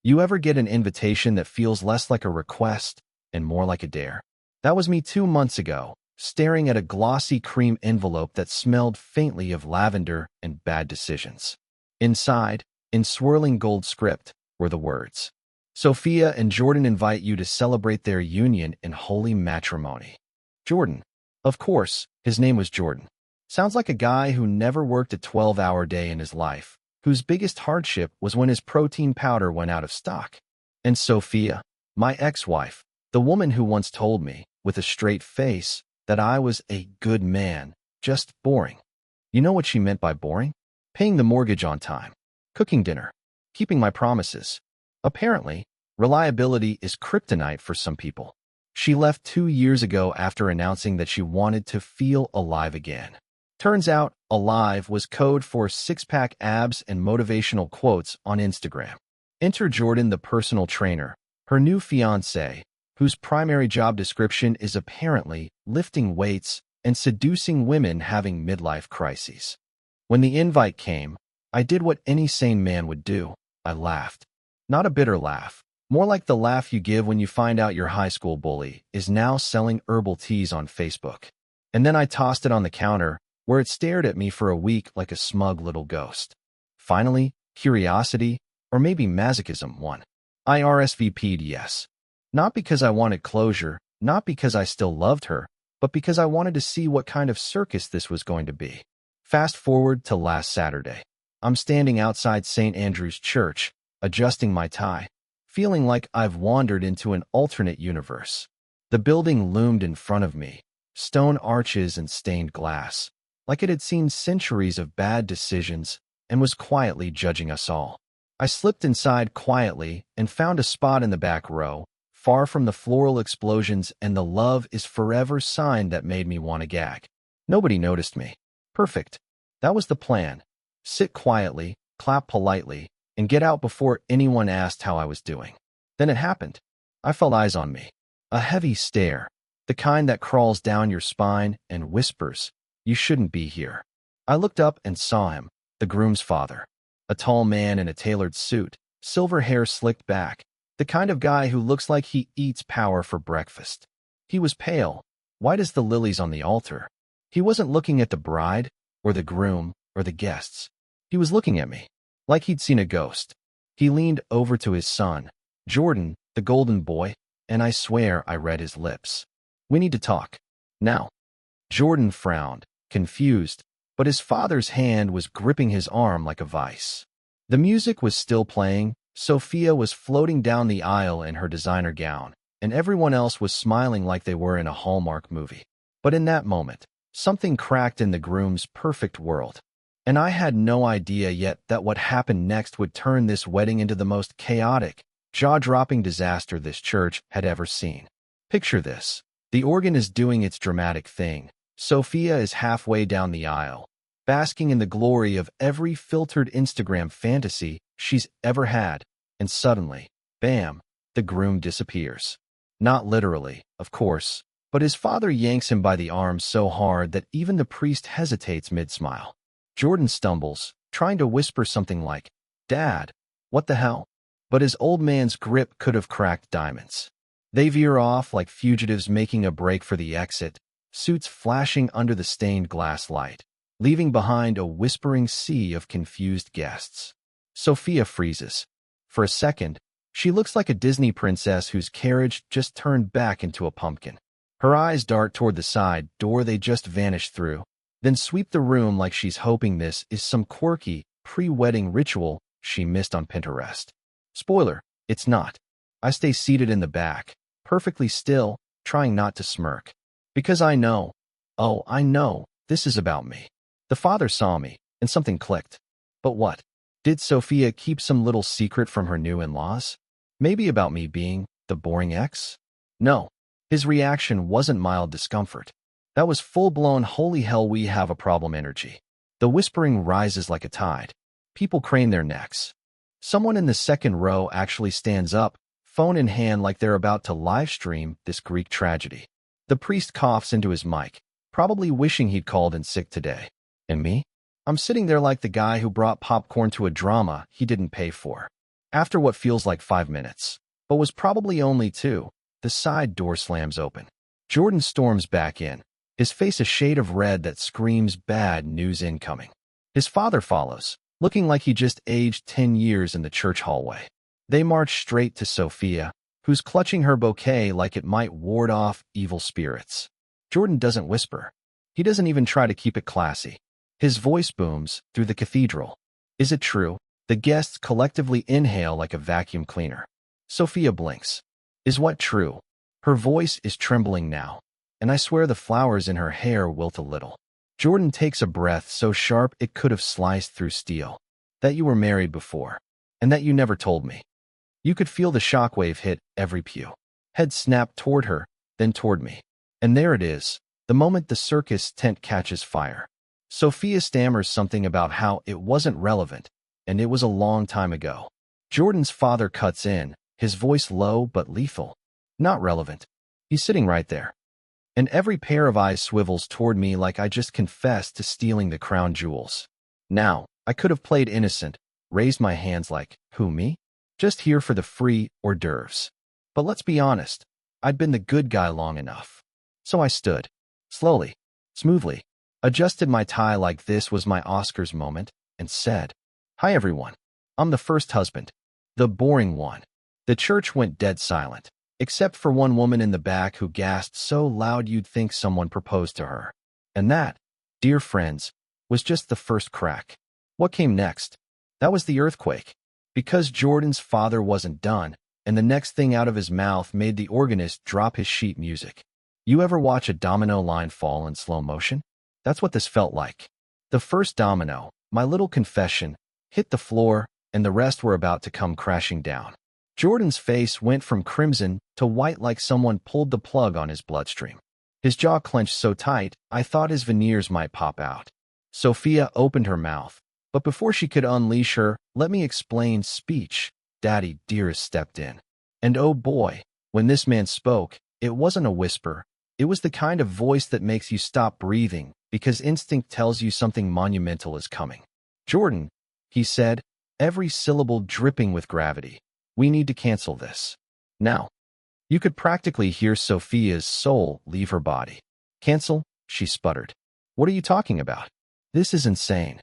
You ever get an invitation that feels less like a request and more like a dare? That was me 2 months ago, staring at a glossy cream envelope that smelled faintly of lavender and bad decisions. Inside, in swirling gold script, were the words, "Sophia and Jordan invite you to celebrate their union in holy matrimony." Jordan. Of course, his name was Jordan. Sounds like a guy who never worked a 12-hour day in his life, whose biggest hardship was when his protein powder went out of stock. And Sophia, my ex-wife, the woman who once told me, with a straight face, that I was a good man, just boring. You know what she meant by boring? Paying the mortgage on time, cooking dinner, keeping my promises. Apparently, reliability is kryptonite for some people. She left 2 years ago after announcing that she wanted to feel alive again. Turns out, alive was code for six-pack abs and motivational quotes on Instagram. Enter Jordan, the personal trainer, her new fiancé, whose primary job description is apparently lifting weights and seducing women having midlife crises. When the invite came, I did what any sane man would do. I laughed. Not a bitter laugh. More like the laugh you give when you find out your high school bully is now selling herbal teas on Facebook. And then I tossed it on the counter, where it stared at me for a week like a smug little ghost. Finally, curiosity, or maybe masochism, won. I RSVP'd yes. Not because I wanted closure, not because I still loved her, but because I wanted to see what kind of circus this was going to be. Fast forward to last Saturday. I'm standing outside St. Andrew's Church, adjusting my tie, feeling like I've wandered into an alternate universe. The building loomed in front of me, stone arches and stained glass, like it had seen centuries of bad decisions and was quietly judging us all. I slipped inside quietly and found a spot in the back row, far from the floral explosions and the "love is forever" sign that made me want to gag. Nobody noticed me. Perfect. That was the plan. Sit quietly, clap politely, and get out before anyone asked how I was doing. Then it happened. I felt eyes on me. A heavy stare, the kind that crawls down your spine and whispers, "You shouldn't be here." I looked up and saw him, the groom's father. A tall man in a tailored suit, silver hair slicked back, the kind of guy who looks like he eats power for breakfast. He was pale, white as the lilies on the altar. He wasn't looking at the bride, or the groom, or the guests. He was looking at me, like he'd seen a ghost. He leaned over to his son, Jordan, the golden boy, and I swear I read his lips. "We need to talk. Now." Jordan frowned, confused, but his father's hand was gripping his arm like a vice. The music was still playing, Sophia was floating down the aisle in her designer gown, and everyone else was smiling like they were in a Hallmark movie. But in that moment, something cracked in the groom's perfect world. And I had no idea yet that what happened next would turn this wedding into the most chaotic, jaw-dropping disaster this church had ever seen. Picture this. The organ is doing its dramatic thing. Sophia is halfway down the aisle, basking in the glory of every filtered Instagram fantasy she's ever had, and suddenly, bam, the groom disappears. Not literally, of course, but his father yanks him by the arm so hard that even the priest hesitates mid-smile. Jordan stumbles, trying to whisper something like, "Dad, what the hell?" But his old man's grip could have cracked diamonds. They veer off like fugitives making a break for the exit, suits flashing under the stained glass light, leaving behind a whispering sea of confused guests. Sophia freezes. For a second, she looks like a Disney princess whose carriage just turned back into a pumpkin. Her eyes dart toward the side door they just vanished through, then sweep the room like she's hoping this is some quirky, pre-wedding ritual she missed on Pinterest. Spoiler, it's not. I stay seated in the back, perfectly still, trying not to smirk. Because I know, oh, I know, this is about me. The father saw me, and something clicked. But what? Did Sophia keep some little secret from her new in-laws? Maybe about me being the boring ex? No. His reaction wasn't mild discomfort. That was full-blown holy hell we have a problem energy. The whispering rises like a tide. People crane their necks. Someone in the second row actually stands up, phone in hand like they're about to live stream this Greek tragedy. The priest coughs into his mic, probably wishing he'd called in sick today. And me? I'm sitting there like the guy who brought popcorn to a drama he didn't pay for. After what feels like 5 minutes, but was probably only 2, the side door slams open. Jordan storms back in, his face a shade of red that screams bad news incoming. His father follows, looking like he just aged 10 years in the church hallway. They march straight to Sophia, who's clutching her bouquet like it might ward off evil spirits. Jordan doesn't whisper. He doesn't even try to keep it classy. His voice booms through the cathedral. Is it true? The guests collectively inhale like a vacuum cleaner. Sophia blinks. Is what true? Her voice is trembling now, and I swear the flowers in her hair wilt a little. Jordan takes a breath so sharp it could have sliced through steel. That you were married before, and that you never told me. You could feel the shockwave hit every pew. Head snapped toward her, then toward me. And there it is, the moment the circus tent catches fire. Sophia stammers something about how it wasn't relevant, and it was a long time ago. Jordan's father cuts in, his voice low but lethal. Not relevant. He's sitting right there. And every pair of eyes swivels toward me like I just confessed to stealing the crown jewels. Now, I could have played innocent, raised my hands like, who, me? Just here for the free hors d'oeuvres. But let's be honest, I'd been the good guy long enough. So I stood, slowly, smoothly, adjusted my tie like this was my Oscars moment, and said, "Hi everyone. I'm the first husband. The boring one." The church went dead silent, except for one woman in the back who gasped so loud you'd think someone proposed to her. And that, dear friends, was just the first crack. What came next? That was the earthquake. Because Jordan's father wasn't done, and the next thing out of his mouth made the organist drop his sheet music. You ever watch a domino line fall in slow motion? That's what this felt like. The first domino, my little confession, hit the floor, and the rest were about to come crashing down. Jordan's face went from crimson to white like someone pulled the plug on his bloodstream. His jaw clenched so tight, I thought his veneers might pop out. Sophia opened her mouth, but before she could unleash her, "Let me explain" speech, Daddy Dearest stepped in. And oh boy, when this man spoke, it wasn't a whisper. It was the kind of voice that makes you stop breathing because instinct tells you something monumental is coming. "Jordan," he said, every syllable dripping with gravity, "we need to cancel this. Now." You could practically hear Sophia's soul leave her body. "Cancel?" she sputtered. "What are you talking about? This is insane."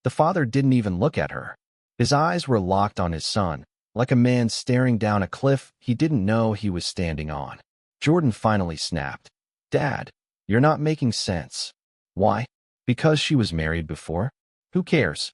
The father didn't even look at her. His eyes were locked on his son, like a man staring down a cliff he didn't know he was standing on. Jordan finally snapped. "Dad, you're not making sense." "Why? Because she was married before? Who cares?"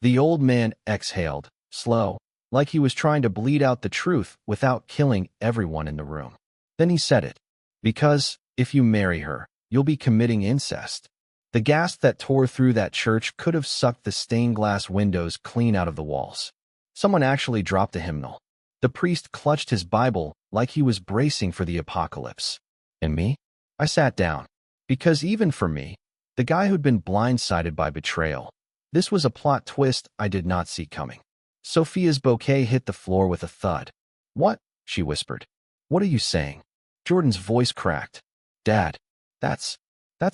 The old man exhaled, slow, like he was trying to bleed out the truth without killing everyone in the room. Then he said it. "Because, if you marry her, you'll be committing incest." The gasp that tore through that church could have sucked the stained glass windows clean out of the walls. Someone actually dropped a hymnal. The priest clutched his Bible like he was bracing for the apocalypse. And me? I sat down. Because even for me, the guy who'd been blindsided by betrayal, this was a plot twist I did not see coming. Sophia's bouquet hit the floor with a thud. "What?" she whispered. "What are you saying?" Jordan's voice cracked. "Dad, that's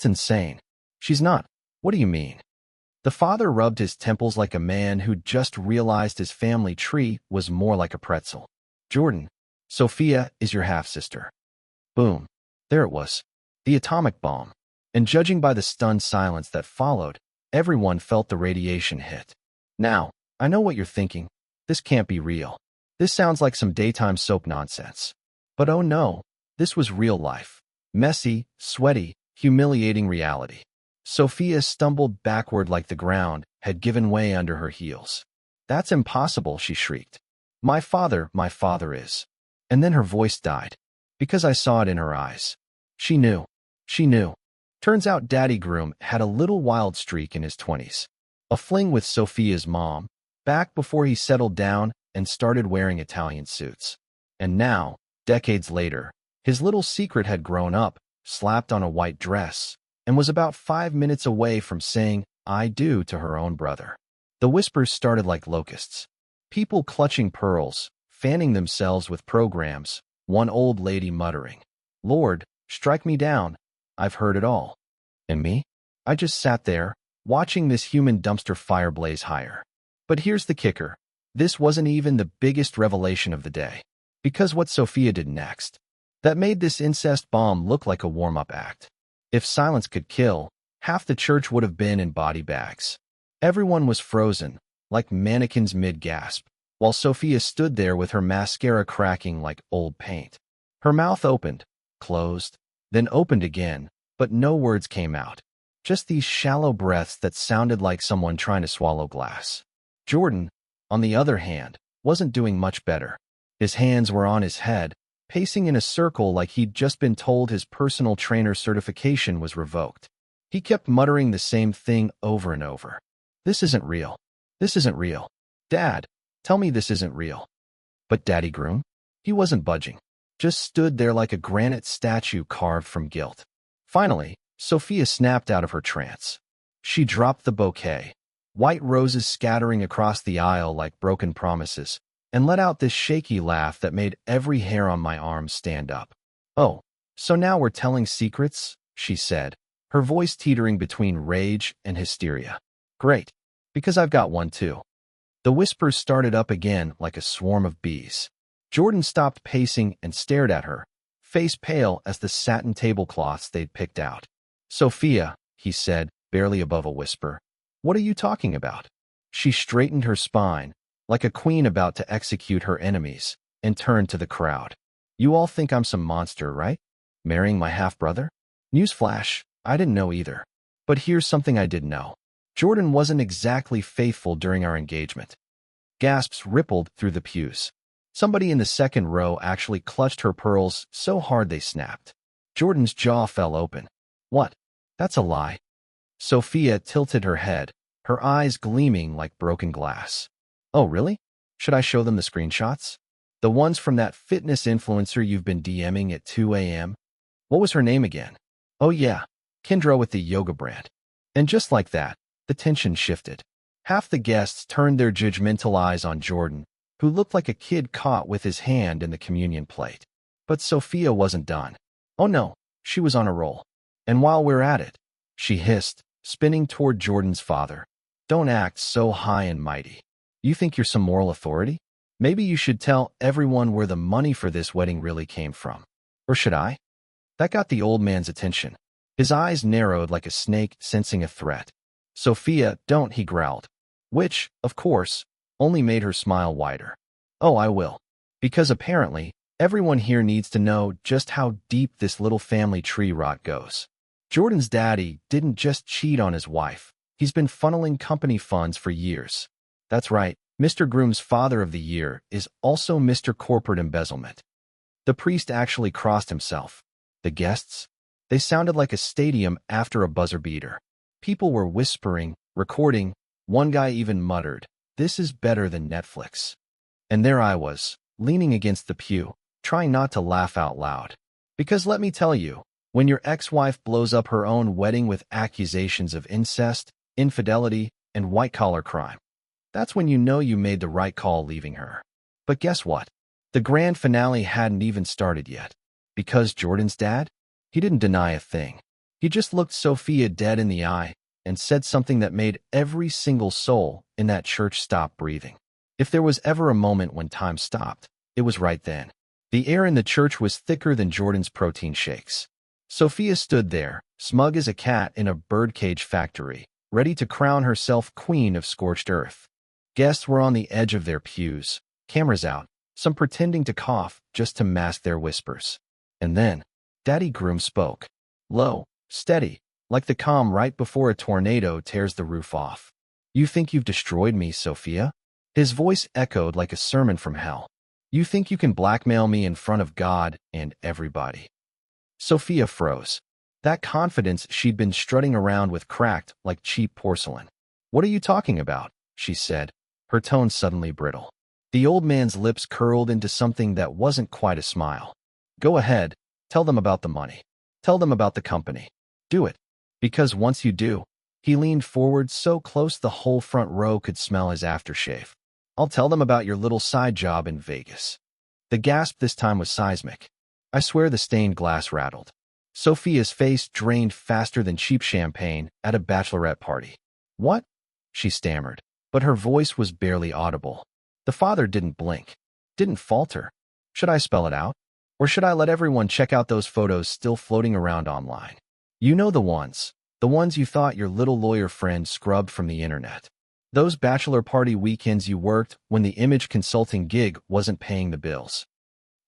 insane. She's not." "What do you mean?" The father rubbed his temples like a man who'd just realized his family tree was more like a pretzel. "Jordan, Sophia is your half-sister." Boom. There it was. The atomic bomb. And judging by the stunned silence that followed, everyone felt the radiation hit. Now, I know what you're thinking. This can't be real. This sounds like some daytime soap nonsense. But oh no, this was real life. Messy, sweaty, humiliating reality. Sophia stumbled backward like the ground had given way under her heels. "That's impossible," she shrieked. My father is." And then her voice died. Because I saw it in her eyes. She knew. She knew. Turns out Daddy Groom had a little wild streak in his 20s. A fling with Sophia's mom, back before he settled down and started wearing Italian suits. And now, decades later, his little secret had grown up, slapped on a white dress, and was about 5 minutes away from saying "I do" to her own brother. The whispers started like locusts. People clutching pearls, fanning themselves with programs, one old lady muttering, "Lord, strike me down. I've heard it all." And me? I just sat there, watching this human dumpster fire blaze higher. But here's the kicker. This wasn't even the biggest revelation of the day, because what Sophia did next, that made this incest bomb look like a warm-up act. If silence could kill, half the church would have been in body bags. Everyone was frozen, like mannequins mid-gasp, while Sophia stood there with her mascara cracking like old paint. Her mouth opened, closed, then opened again, but no words came out. Just these shallow breaths that sounded like someone trying to swallow glass. Jordan, on the other hand, wasn't doing much better. His hands were on his head, pacing in a circle like he'd just been told his personal trainer certification was revoked. He kept muttering the same thing over and over. This isn't real. This isn't real. Dad, tell me this isn't real. But Daddy Groom? He wasn't budging. Just stood there like a granite statue carved from guilt. Finally, Sophia snapped out of her trance. She dropped the bouquet, white roses scattering across the aisle like broken promises, and let out this shaky laugh that made every hair on my arm stand up. "Oh, so now we're telling secrets?" she said, her voice teetering between rage and hysteria. "Great, because I've got one too." The whispers started up again like a swarm of bees. Jordan stopped pacing and stared at her, face pale as the satin tablecloths they'd picked out. "Sophia," he said, barely above a whisper, "what are you talking about?" She straightened her spine, like a queen about to execute her enemies, and turned to the crowd. "You all think I'm some monster, right? Marrying my half-brother? Newsflash, I didn't know either. But here's something I did know. Jordan wasn't exactly faithful during our engagement." Gasps rippled through the pews. Somebody in the second row actually clutched her pearls so hard they snapped. Jordan's jaw fell open. "What? That's a lie." Sophia tilted her head, her eyes gleaming like broken glass. "Oh, really? Should I show them the screenshots? The ones from that fitness influencer you've been DMing at 2 a.m.? What was her name again? Oh yeah, Kendra with the yoga brand." And just like that, the tension shifted. Half the guests turned their judgmental eyes on Jordan, who looked like a kid caught with his hand in the communion plate. But Sophia wasn't done. Oh no, she was on a roll. "And while we're at it," she hissed, spinning toward Jordan's father, "don't act so high and mighty. You think you're some moral authority? Maybe you should tell everyone where the money for this wedding really came from. Or should I?" That got the old man's attention. His eyes narrowed like a snake sensing a threat. "Sophia, don't," he growled. Which, of course, only made her smile wider. "Oh, I will. Because apparently, everyone here needs to know just how deep this little family tree rot goes. Jordan's daddy didn't just cheat on his wife. He's been funneling company funds for years. That's right, Mr. Groom's Father of the Year is also Mr. Corporate Embezzlement." The priest actually crossed himself. The guests? They sounded like a stadium after a buzzer beater. People were whispering, recording. One guy even muttered, "This is better than Netflix." And there I was, leaning against the pew, trying not to laugh out loud. Because let me tell you, when your ex-wife blows up her own wedding with accusations of incest, infidelity, and white-collar crime, that's when you know you made the right call leaving her. But guess what? The grand finale hadn't even started yet. Because Jordan's dad? He didn't deny a thing. He just looked Sophia dead in the eye and said something that made every single soul in that church stop breathing. If there was ever a moment when time stopped, it was right then. The air in the church was thicker than Jordan's protein shakes. Sophia stood there, smug as a cat in a birdcage factory, ready to crown herself queen of scorched earth. Guests were on the edge of their pews, cameras out, some pretending to cough just to mask their whispers. And then, Daddy Groom spoke. Low, steady, like the calm right before a tornado tears the roof off. "You think you've destroyed me, Sophia?" His voice echoed like a sermon from hell. "You think you can blackmail me in front of God and everybody?" Sophia froze. That confidence she'd been strutting around with cracked like cheap porcelain. "What are you talking about?" she said, her tone suddenly brittle. The old man's lips curled into something that wasn't quite a smile. "Go ahead, tell them about the money. Tell them about the company. Do it. Because once you do," he leaned forward so close the whole front row could smell his aftershave, "I'll tell them about your little side job in Vegas." The gasp this time was seismic. I swear the stained glass rattled. Sophia's face drained faster than cheap champagne at a bachelorette party. "What?" she stammered, but her voice was barely audible. The father didn't blink, didn't falter. Should I spell it out? Or should I let everyone check out those photos still floating around online? You know the ones you thought your little lawyer friend scrubbed from the internet. Those bachelor party weekends you worked when the image consulting gig wasn't paying the bills.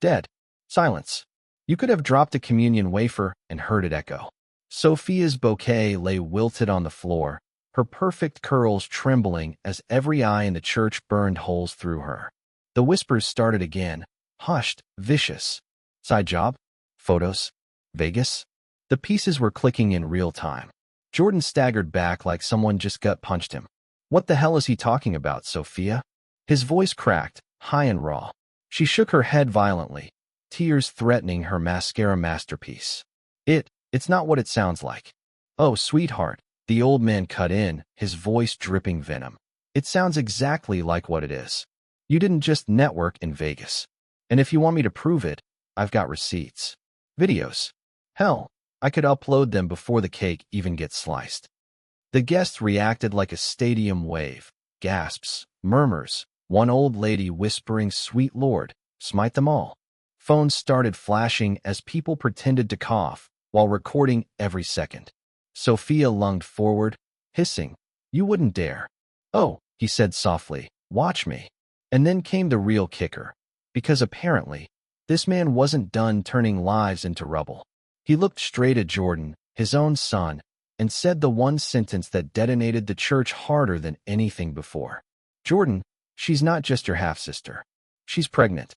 Dead. Silence. You could have dropped a communion wafer and heard it echo. Sophia's bouquet lay wilted on the floor, her perfect curls trembling as every eye in the church burned holes through her. The whispers started again, hushed, vicious. Side job? Photos? Vegas? The pieces were clicking in real time. Jordan staggered back like someone just gut-punched him. What the hell is he talking about, Sophia? His voice cracked, high and raw. She shook her head violently, tears threatening her mascara masterpiece. It's not what it sounds like. Oh, sweetheart, the old man cut in, his voice dripping venom. It sounds exactly like what it is. You didn't just network in Vegas. And if you want me to prove it, I've got receipts. Videos. Hell, I could upload them before the cake even gets sliced. The guests reacted like a stadium wave. Gasps, murmurs, one old lady whispering, "Sweet Lord, smite them all." Phones started flashing as people pretended to cough while recording every second. Sophia lunged forward, hissing, "You wouldn't dare." "Oh," he said softly, "watch me." And then came the real kicker, because apparently, this man wasn't done turning lives into rubble. He looked straight at Jordan, his own son, and said the one sentence that detonated the church harder than anything before. "Jordan, she's not just your half-sister. She's pregnant."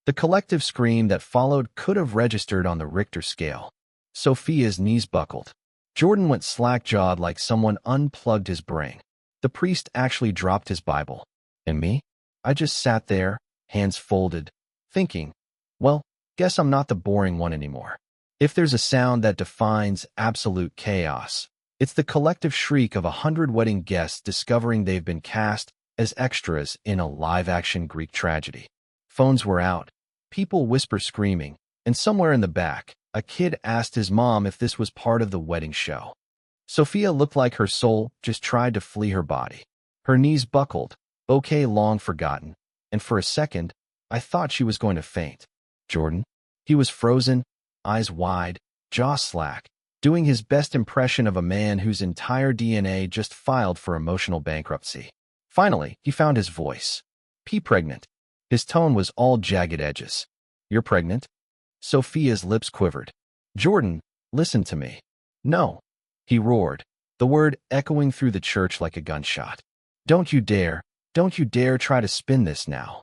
The collective scream that followed could have registered on the Richter scale. Sophia's knees buckled. Jordan went slack-jawed like someone unplugged his brain. The priest actually dropped his Bible. And me? I just sat there, hands folded, thinking, well, guess I'm not the boring one anymore. If there's a sound that defines absolute chaos, it's the collective shriek of 100 wedding guests discovering they've been cast as extras in a live-action Greek tragedy. Phones were out, people whisper screaming, and somewhere in the back, a kid asked his mom if this was part of the wedding show. Sophia looked like her soul just tried to flee her body. Her knees buckled, bouquet long forgotten, and for a second, I thought she was going to faint. Jordan? He was frozen, eyes wide, jaw slack, doing his best impression of a man whose entire DNA just filed for emotional bankruptcy. Finally, he found his voice. Pregnant. His tone was all jagged edges. You're pregnant? Sophia's lips quivered. Jordan, listen to me. No. He roared, the word echoing through the church like a gunshot. Don't you dare try to spin this now.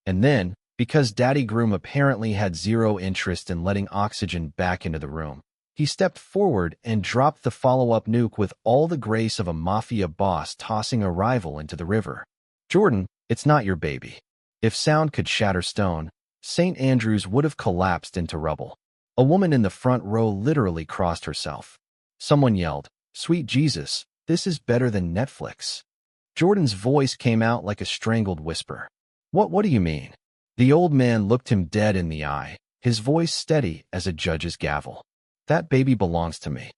And then, because Daddy Groom apparently had zero interest in letting oxygen back into the room, he stepped forward and dropped the follow-up nuke with all the grace of a mafia boss tossing a rival into the river. Jordan, it's not your baby. If sound could shatter stone, St. Andrews would have collapsed into rubble. A woman in the front row literally crossed herself. Someone yelled, "Sweet Jesus, this is better than Netflix." Jordan's voice came out like a strangled whisper. What do you mean?" The old man looked him dead in the eye, his voice steady as a judge's gavel. "That baby belongs to me."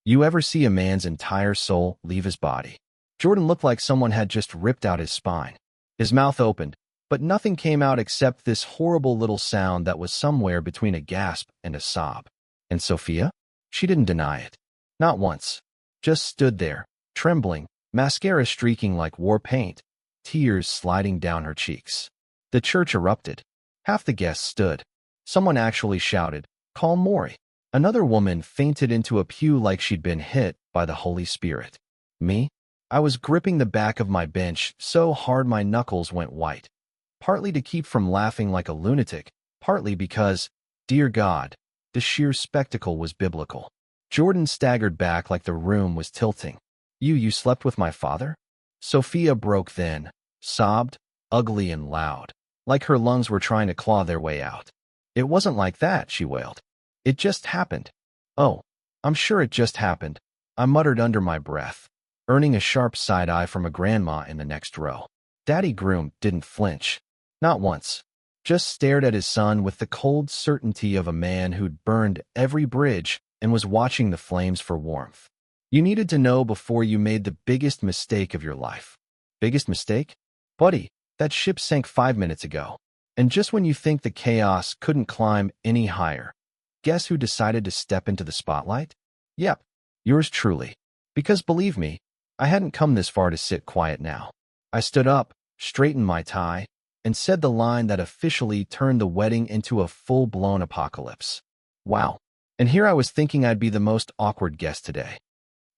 You ever see a man's entire soul leave his body? Jordan looked like someone had just ripped out his spine. His mouth opened, but nothing came out except this horrible little sound that was somewhere between a gasp and a sob. And Sophia? She didn't deny it. Not once. Just stood there, trembling, mascara streaking like war paint, tears sliding down her cheeks. The church erupted. Half the guests stood. Someone actually shouted, "Call Maury." Another woman fainted into a pew like she'd been hit by the Holy Spirit. Me? I was gripping the back of my bench so hard my knuckles went white. Partly to keep from laughing like a lunatic, partly because, dear God, the sheer spectacle was biblical. Jordan staggered back like the room was tilting. You slept with my father?" Sophia broke then, sobbed, ugly and loud, like her lungs were trying to claw their way out. "It wasn't like that," she wailed. "It just happened." "Oh, I'm sure it just happened," I muttered under my breath, earning a sharp side-eye from a grandma in the next row. Daddy Groom didn't flinch. Not once. Just stared at his son with the cold certainty of a man who'd burned every bridge and was watching the flames for warmth. You needed to know before you made the biggest mistake of your life. Biggest mistake? Buddy, That ship sank 5 minutes ago. And just when you think the chaos couldn't climb any higher, guess who decided to step into the spotlight? Yep, yours truly. Because believe me, I hadn't come this far to sit quiet now. I stood up, straightened my tie, and said the line that officially turned the wedding into a full-blown apocalypse. Wow. And here I was thinking I'd be the most awkward guest today.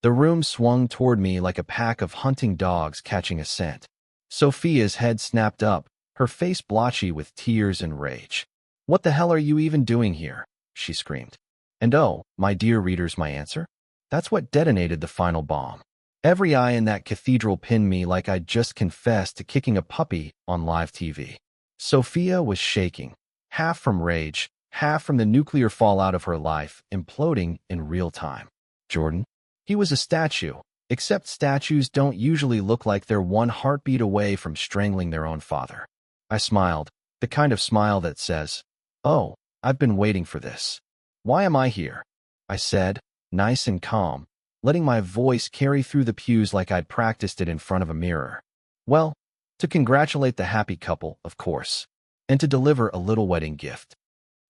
The room swung toward me like a pack of hunting dogs catching a scent. Sophia's head snapped up, her face blotchy with tears and rage. "What the hell are you even doing here?" she screamed. And oh, my dear readers, my answer? That's what detonated the final bomb. Every eye in that cathedral pinned me like I'd just confessed to kicking a puppy on live TV. Sophia was shaking, half from rage, half from the nuclear fallout of her life imploding in real time. Jordan? He was a statue, except statues don't usually look like they're one heartbeat away from strangling their own father. I smiled, the kind of smile that says, "Oh, I've been waiting for this. Why am I here?" I said, nice and calm, letting my voice carry through the pews like I'd practiced it in front of a mirror. Well, to congratulate the happy couple, of course, and to deliver a little wedding gift.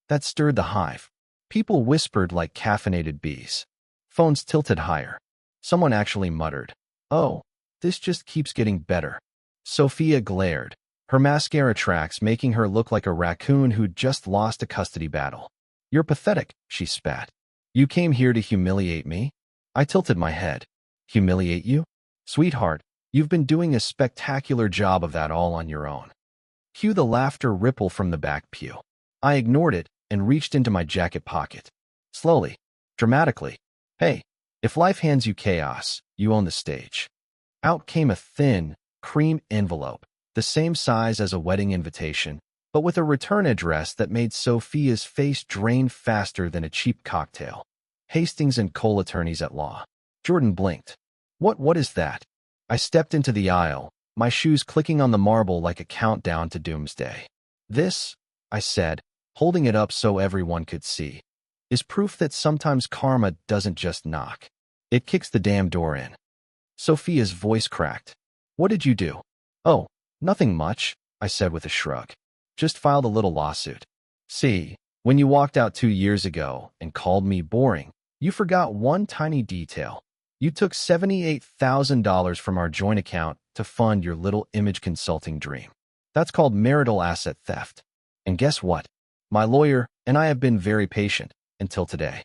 That stirred the hive. People whispered like caffeinated bees. Phones tilted higher. Someone actually muttered, "Oh, this just keeps getting better." Sophia glared, her mascara tracks making her look like a raccoon who'd just lost a custody battle. "You're pathetic," she spat. "You came here to humiliate me?" I tilted my head. "Humiliate you? Sweetheart, you've been doing a spectacular job of that all on your own." Cue the laughter ripple from the back pew. I ignored it and reached into my jacket pocket. Slowly, dramatically. "Hey, if life hands you chaos, you own the stage." Out came a thin, cream envelope, the same size as a wedding invitation, but with a return address that made Sophia's face drain faster than a cheap cocktail. "Hastings and Cole Attorneys at Law." Jordan blinked. What is that?" I stepped into the aisle, my shoes clicking on the marble like a countdown to doomsday. "This," I said, holding it up so everyone could see, "is proof that sometimes karma doesn't just knock. It kicks the damn door in." Sophia's voice cracked. "What did you do?" "Oh, nothing much," I said with a shrug. "Just filed a little lawsuit. See, when you walked out 2 years ago and called me boring, you forgot one tiny detail. You took $78,000 from our joint account to fund your little image consulting dream. That's called marital asset theft. And guess what? My lawyer and I have been very patient until today."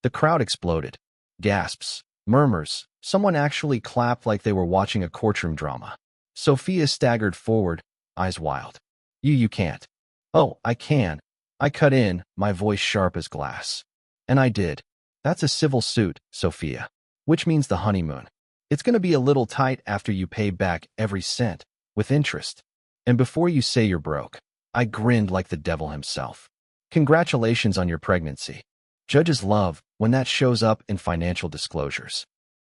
The crowd exploded. Gasps, murmurs. Someone actually clapped like they were watching a courtroom drama. Sophia staggered forward, eyes wild. You can't." "Oh, I can." I cut in, my voice sharp as glass. "And I did. That's a civil suit, Sophia. Which means the honeymoon. It's going to be a little tight after you pay back every cent, with interest. And before you say you're broke." I grinned like the devil himself. "Congratulations on your pregnancy. Judges love when that shows up in financial disclosures."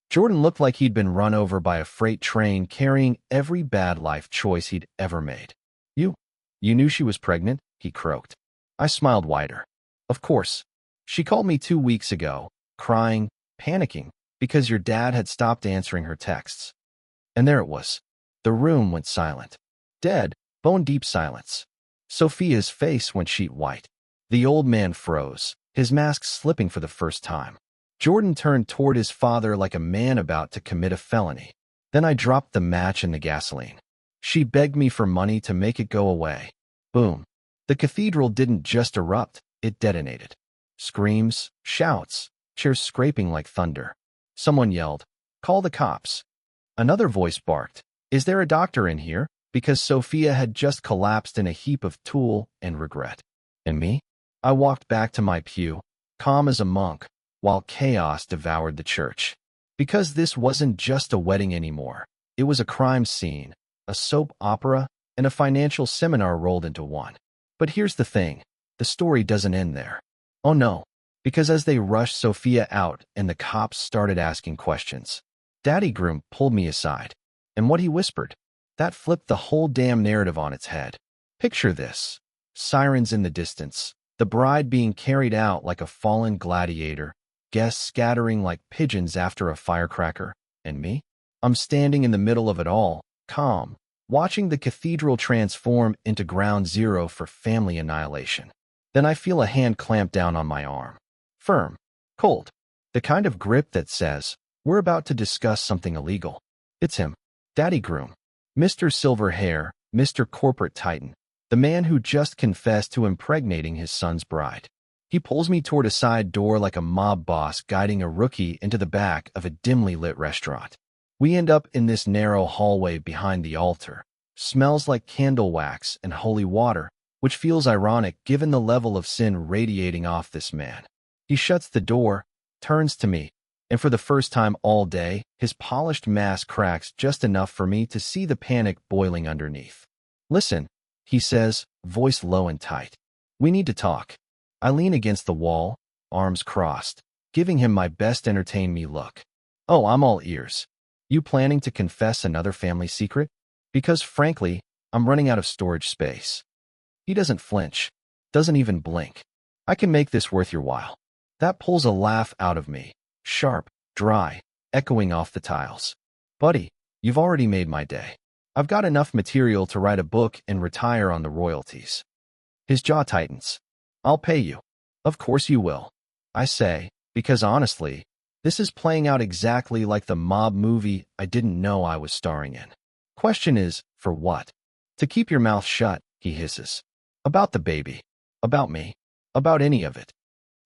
Jordan looked like he'd been run over by a freight train carrying every bad life choice he'd ever made. You knew she was pregnant?" he croaked. I smiled wider. "Of course. She called me 2 weeks ago, crying, panicking, because your dad had stopped answering her texts." And there it was. The room went silent. Dead, bone-deep silence. Sophia's face went sheet white. The old man froze, his mask slipping for the first time. Jordan turned toward his father like a man about to commit a felony. Then I dropped the match in the gasoline. She begged me for money to make it go away. Boom. The cathedral didn't just erupt, it detonated. Screams, shouts, chairs scraping like thunder. Someone yelled, "Call the cops." Another voice barked, "Is there a doctor in here?" Because Sophia had just collapsed in a heap of tulle and regret. And me? I walked back to my pew, calm as a monk, while chaos devoured the church. Because this wasn't just a wedding anymore. It was a crime scene, a soap opera, and a financial seminar rolled into one. But here's the thing, the story doesn't end there. Oh no, because as they rushed Sophia out and the cops started asking questions, Daddy Groom pulled me aside, and what he whispered, that flipped the whole damn narrative on its head. Picture this. Sirens in the distance, the bride being carried out like a fallen gladiator, guests scattering like pigeons after a firecracker, and me? I'm standing in the middle of it all, calm, watching the cathedral transform into ground zero for family annihilation. Then I feel a hand clamp down on my arm. Firm. Cold. The kind of grip that says, we're about to discuss something illegal. It's him. Daddy Groom. Mr. Silver Hair, Mr. Corporate Titan. The man who just confessed to impregnating his son's bride. He pulls me toward a side door like a mob boss guiding a rookie into the back of a dimly lit restaurant. We end up in this narrow hallway behind the altar. Smells like candle wax and holy water, which feels ironic given the level of sin radiating off this man. He shuts the door, turns to me, and for the first time all day, his polished mask cracks just enough for me to see the panic boiling underneath. Listen, he says, voice low and tight. We need to talk. I lean against the wall, arms crossed, giving him my best entertain me look. Oh, I'm all ears. You planning to confess another family secret? Because frankly, I'm running out of storage space. He doesn't flinch, doesn't even blink. I can make this worth your while. That pulls a laugh out of me, sharp, dry, echoing off the tiles. Buddy, you've already made my day. I've got enough material to write a book and retire on the royalties. His jaw tightens. I'll pay you. Of course you will. I say, because honestly, this is playing out exactly like the mob movie I didn't know I was starring in. Question is, for what? To keep your mouth shut, he hisses. About the baby. About me. About any of it.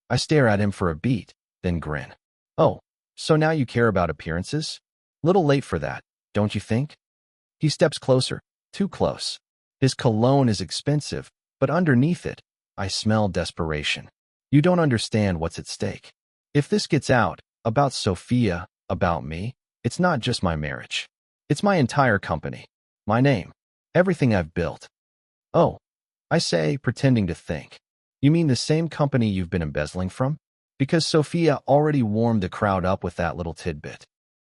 I stare at him for a beat, then grin. Oh, so now you care about appearances? Little late for that, don't you think? He steps closer, too close. His cologne is expensive, but underneath it, I smell desperation. You don't understand what's at stake. If this gets out, about Sophia, about me, it's not just my marriage. It's my entire company. My name. Everything I've built. Oh, I say, pretending to think. You mean the same company you've been embezzling from? Because Sophia already warmed the crowd up with that little tidbit.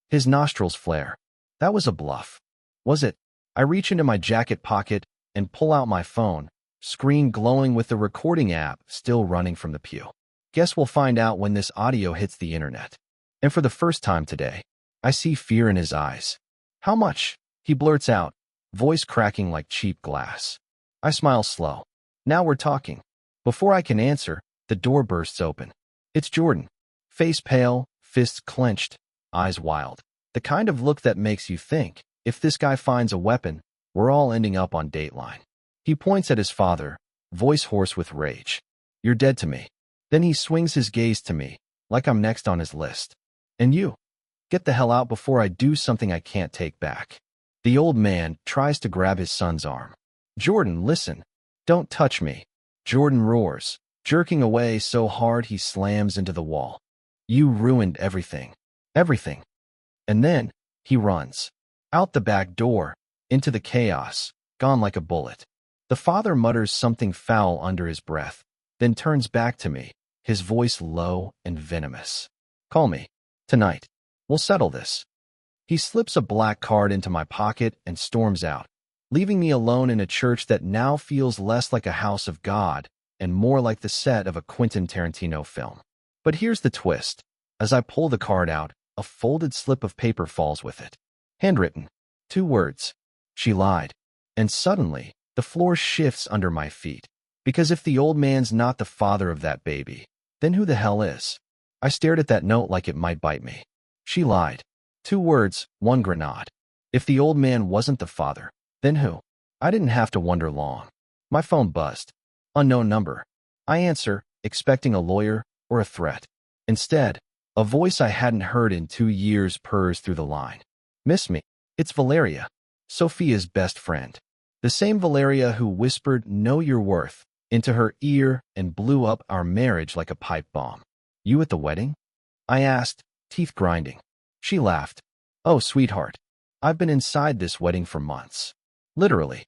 His nostrils flare. That was a bluff. Was it? I reach into my jacket pocket and pull out my phone, screen glowing with the recording app still running from the pew. Guess we'll find out when this audio hits the internet. And for the first time today, I see fear in his eyes. How much? He blurts out, voice cracking like cheap glass. I smile slow. Now we're talking. Before I can answer, the door bursts open. It's Jordan. Face pale, fists clenched, eyes wild. The kind of look that makes you think, if this guy finds a weapon, we're all ending up on Dateline. He points at his father, voice hoarse with rage. You're dead to me. Then he swings his gaze to me, like I'm next on his list. And you? Get the hell out before I do something I can't take back. The old man tries to grab his son's arm. Jordan, listen. Don't touch me. Jordan roars, jerking away so hard he slams into the wall. You ruined everything. Everything. And then, he runs. Out the back door, into the chaos, gone like a bullet. The father mutters something foul under his breath, then turns back to me, his voice low and venomous. Call me. Tonight. We'll settle this. He slips a black card into my pocket and storms out, leaving me alone in a church that now feels less like a house of God and more like the set of a Quentin Tarantino film. But here's the twist. As I pull the card out, a folded slip of paper falls with it. Handwritten. 2 words. She lied. And suddenly, the floor shifts under my feet. Because if the old man's not the father of that baby, then who the hell is? I stared at that note like it might bite me. She lied. 2 words, 1 grenade. If the old man wasn't the father, then who? I didn't have to wonder long. My phone buzzed. Unknown number. I answer, expecting a lawyer or a threat. Instead, a voice I hadn't heard in 2 years purrs through the line. Miss me. It's Valeria, Sophia's best friend. The same Valeria who whispered, know your worth, into her ear and blew up our marriage like a pipe bomb. You at the wedding? I asked, teeth grinding. She laughed. Oh, sweetheart. I've been inside this wedding for months. Literally.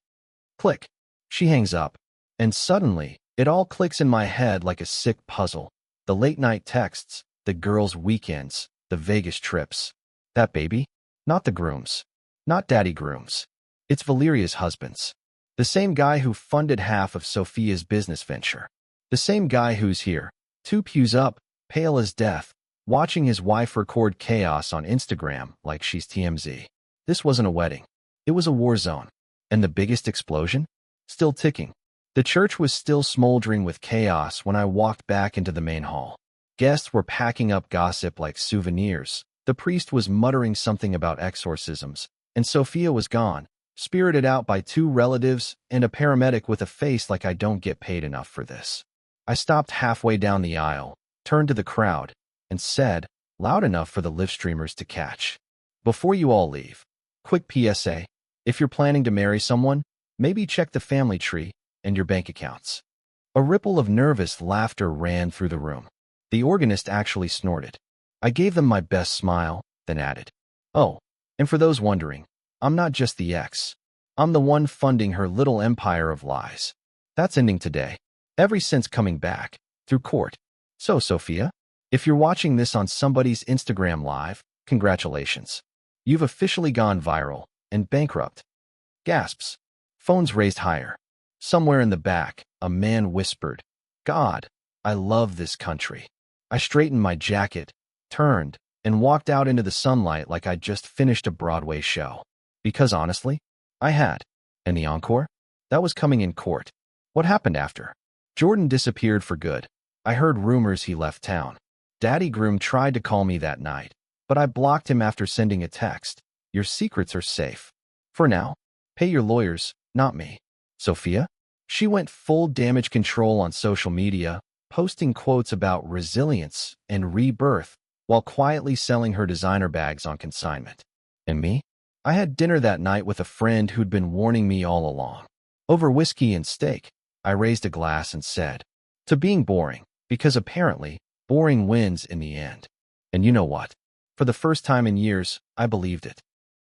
Click. She hangs up. And suddenly, it all clicks in my head like a sick puzzle. The late-night texts, the girls' weekends, the Vegas trips. That baby? Not the Grooms. Not Daddy Grooms. It's Valeria's husband's. The same guy who funded half of Sophia's business venture. The same guy who's here, 2 pews up, pale as death, watching his wife record chaos on Instagram like she's TMZ. This wasn't a wedding. It was a war zone. And the biggest explosion? Still ticking. The church was still smoldering with chaos when I walked back into the main hall. Guests were packing up gossip like souvenirs. The priest was muttering something about exorcisms, and Sophia was gone, spirited out by 2 relatives and a paramedic with a face like I don't get paid enough for this. I stopped halfway down the aisle, turned to the crowd, and said, loud enough for the live streamers to catch, "Before you all leave, quick PSA, if you're planning to marry someone, maybe check the family tree and your bank accounts." A ripple of nervous laughter ran through the room. The organist actually snorted. I gave them my best smile, then added, "Oh, and for those wondering, I'm not just the ex. I'm the one funding her little empire of lies. That's ending today. Ever since coming back, through court. So, Sophia, if you're watching this on somebody's Instagram live, congratulations. You've officially gone viral and bankrupt." Gasps. Phones raised higher. Somewhere in the back, a man whispered, "God, I love this country." I straightened my jacket, turned, and walked out into the sunlight like I'd just finished a Broadway show. Because honestly, I had. And the encore? That was coming in court. What happened after? Jordan disappeared for good. I heard rumors he left town. Daddy Groom tried to call me that night, but I blocked him after sending a text. Your secrets are safe. For now. Pay your lawyers, not me. Sophia? She went full damage control on social media, posting quotes about resilience and rebirth while quietly selling her designer bags on consignment. And me? I had dinner that night with a friend who'd been warning me all along. Over whiskey and steak, I raised a glass and said, "To being boring," because apparently, boring wins in the end. And you know what? For the first time in years, I believed it.